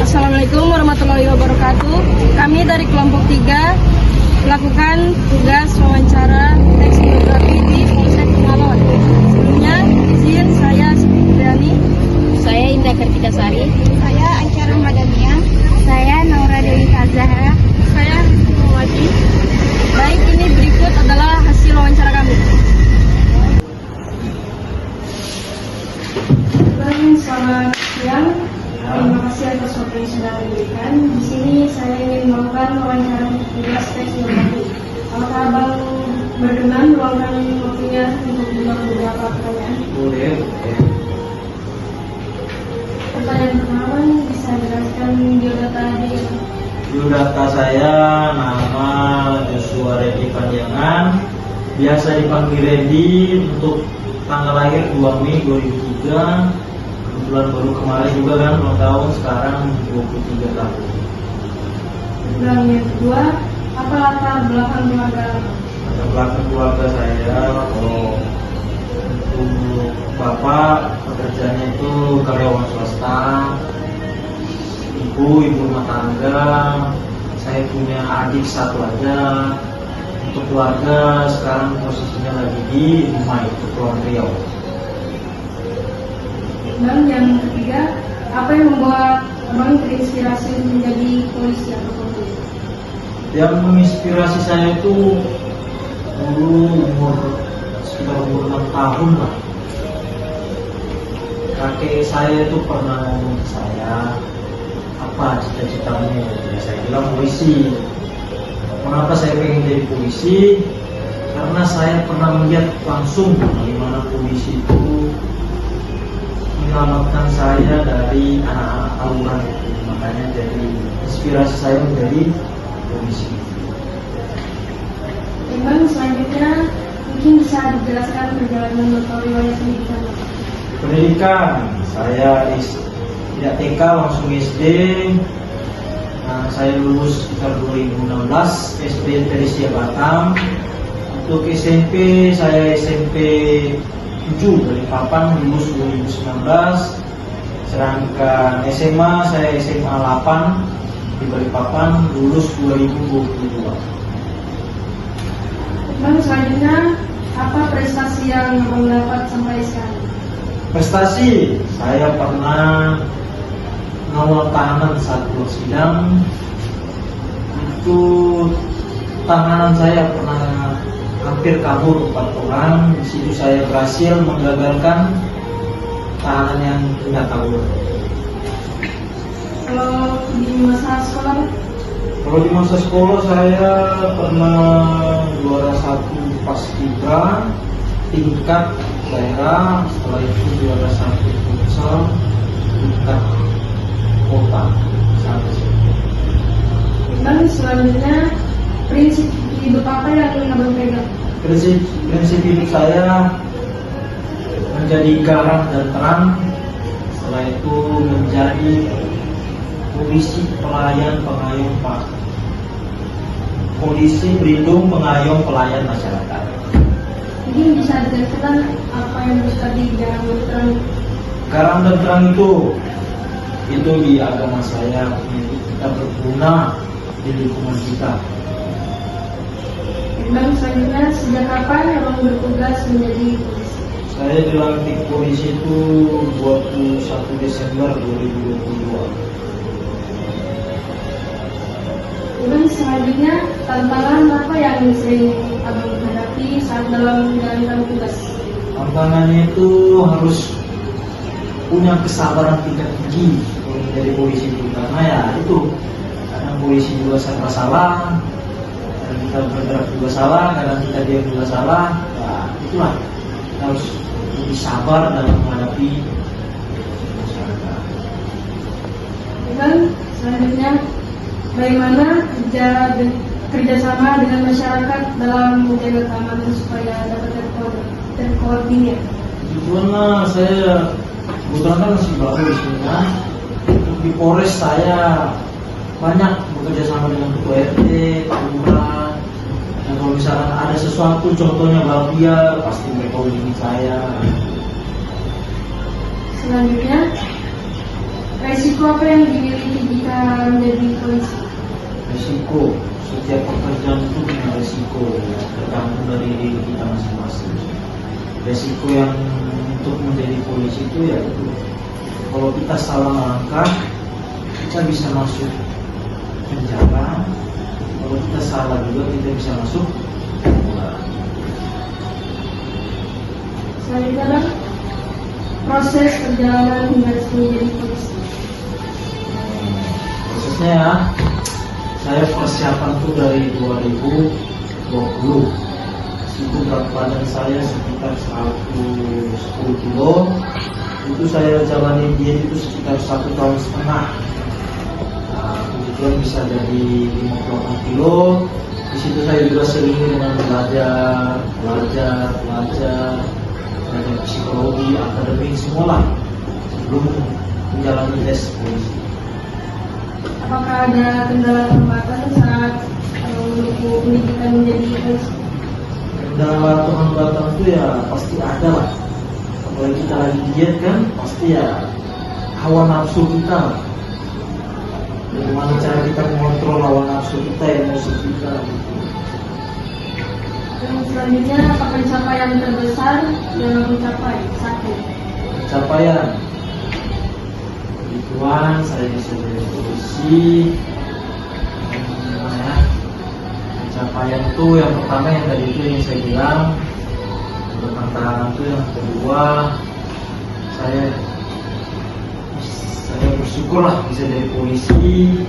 Assalamualaikum warahmatullahi wabarakatuh. Kami dari kelompok 3 melakukan tugas wawancara teks biografi di Polsek Pingalon. Sebelumnya, izin saya Supriani. Saya Indah Kartika Sari. Saya Aisyah Ramadhania. Saya Naura Dewi Zahra. Saya Mawati. Baik, ini berikut adalah hasil wawancara kami. Selamat siang. Terima kasih atas waktu yang sudah diberikan. Di sini saya ingin melakukan wawancara tugas teks biografi. Apakah Abang berkenan meluangkan waktunya untuk menjawab beberapa pertanyaan? Boleh. Pertanyaan pertama, bisa jelaskan biodata diri? Biodata saya nama Joshua Reddy Panjangan, biasa dipanggil Reddy, untuk tanggal lahir 2 Mei 2003. Kebetulan baru kemarin juga kan ulang tahun, sekarang 23 tahun. Dan yang kedua, apa latar belakang keluarga? Latar belakang keluarga saya, untuk bapak pekerjaannya itu karyawan swasta, ibu rumah tangga, saya punya adik satu aja. Untuk keluarga sekarang posisinya lagi di rumah itu Pulau Riau. Dan yang ketiga, apa yang membuat Abang terinspirasi menjadi polisi atau polisi? Yang menginspirasi saya itu dulu sekitar umur 6 tahun lah. Kakek saya itu pernah ngomong ke saya, apa cita-citamu? Ya, saya bilang polisi. Kenapa saya pengen jadi polisi? Karena saya pernah melihat langsung bagaimana polisi itu menyelamatkan saya dari anak-anak tawuran. Makanya jadi inspirasi saya menjadi polisi. Bang, selanjutnya mungkin bisa dijelaskan perjalanan atau riwayat pendidikan. Pendidikan saya tidak TK langsung SD. Saya lulus sekitar 2016 SD Teresia Batam. Untuk SMP saya SMP 7 Balikpapan lulus 2019. Sedangkan SMA saya SMA 8 di Balikpapan lulus 2022. Bang, selanjutnya apa prestasi yang Abang dapat sampai sekarang? Prestasi, saya pernah mengawal tahanan saat sidang. Itu tahanan saya pernah hampir kabur 4 orang. Di situ saya berhasil menggagalkan tahanan yang hendak kabur. Kalau di masa sekolah, Kalau di masa sekolah saya pernah juara 1 paskibra tingkat daerah, setelah itu juara 1 futsal tingkat kota sampai situ. dan selanjutnya prinsip hidup apa yang ingin Abang pegang? Prinsip hidup saya menjadi garang dan terang, setelah itu menjadi polisi pelayan pengayom polisi pelindung pengayom pelayan masyarakat. Mungkin bisa dijelaskan apa yang harus tadi garang dan terang? Garang dan terang itu di agama saya, kita berguna di lingkungan kita. Dan selanjutnya, sejak kapan Abang bertugas menjadi polisi? Saya dilantik polisi itu 21 Desember 2022. Dan selanjutnya, tantangan apa yang sering Abang hadapi saat dalam menjalankan tugas? Tantangannya itu harus punya kesabaran tingkat tinggi untuk menjadi polisi itu, karena ya itu kadang polisi juga serba salah, kadang kita bergerak juga salah, kadang kita diam juga salah. Ya itulah, kita harus lebih sabar dalam menghadapi masyarakat. Dan selanjutnya, bagaimana kerjasama dengan masyarakat dalam menjaga keamanan supaya dapat terkoordinir? Kebetulan saya kebetulan kan masih baru di sini kan. Di Polres saya banyak bekerja sama dengan ketua RT, kelurahan. Dan kalau misalkan ada sesuatu, contohnya balapia, pasti mereka hubungi saya. Selanjutnya, resiko apa yang dimiliki jika menjadi polisi? Resiko, setiap pekerjaan itu punya resiko ya, tergantung dari diri kita masing-masing. Resiko yang untuk menjadi polisi itu ya itu, kalau kita salah langkah kita bisa masuk penjara, kalau kita salah juga kita bisa masuk penjara. Selanjutnya adalah proses perjalanan hingga menjadi polisi. Prosesnya ya, saya persiapan tuh dari 2020. Itu berat badan saya sekitar 110 kilo. Itu saya jalani diet itu sekitar 1,5 tahun. Nah, kemudian bisa jadi 58 kilo. Di situ saya juga sering dengan belajar psikologi, akademik, semualah sebelum menjalani tes polisi. Apakah ada kendala hambatan saat menempuh pendidikan menjadi polisi? Kendala atau hambatan itu ya pasti ada lah. Apalagi kita lagi diet kan, pasti ya hawa nafsu kita. Bagaimana cara kita mengontrol hawa nafsu kita, emosi kita. Dan selanjutnya, apa pencapaian terbesar yang mencapai? Satu. Pencapaian Tuhan, saya bisa jadi polisi. Pencapaian itu yang pertama yang tadi itu yang saya bilang, tantangan itu yang kedua, saya bersyukur lah bisa jadi polisi,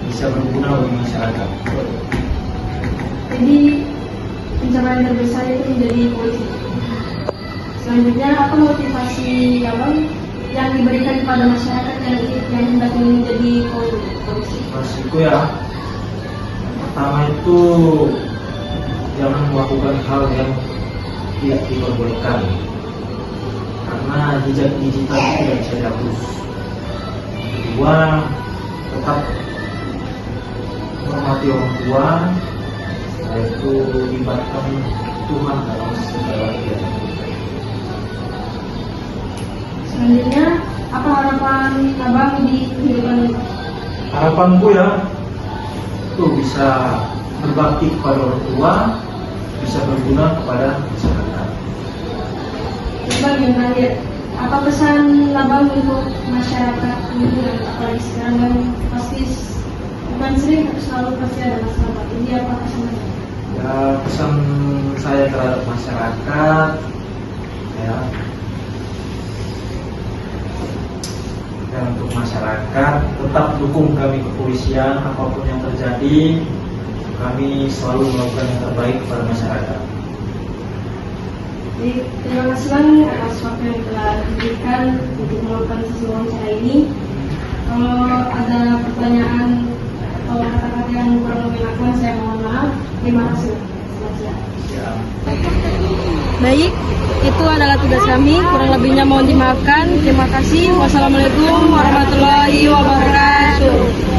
bisa berguna bagi masyarakat. Jadi pencapaian terbesar itu menjadi polisi. Selanjutnya, apa motivasi yang diberikan kepada masyarakat yang hendak menjadi polisi? Resiko ya, yang pertama itu jangan melakukan hal yang tidak diperbolehkan, karena jejak digital itu tidak bisa dihapus. Yang kedua, tetap menghormati orang tua, yaitu libatkan Tuhan dalam segala kegiatan. Selanjutnya, apa harapan abang di kehidupan ini? Harapanku ya, itu bisa berbakti kepada orang tua, bisa berguna kepada masyarakat. Bang, yang terakhir, apa pesan abang untuk masyarakat lingkungan, apalagi sekarang kan pasti bukan sering tapi selalu pasti ada masalah. Jadi apa pesannya? Ya, pesan saya terhadap masyarakat ya, dan untuk masyarakat tetap dukung kami kepolisian, apapun yang terjadi kami selalu melakukan yang terbaik kepada masyarakat. Jadi terima kasih Bang atas waktu yang telah diberikan untuk melakukan sesi wawancara ini. Kalau ada pertanyaan atau kata-kata yang kurang mengenakan, saya mohon maaf. Terima kasih. Selamat siang. Ya. Baik, itu adalah tugas kami. Kurang lebihnya mohon dimaafkan. Terima kasih. Wassalamualaikum warahmatullahi wabarakatuh.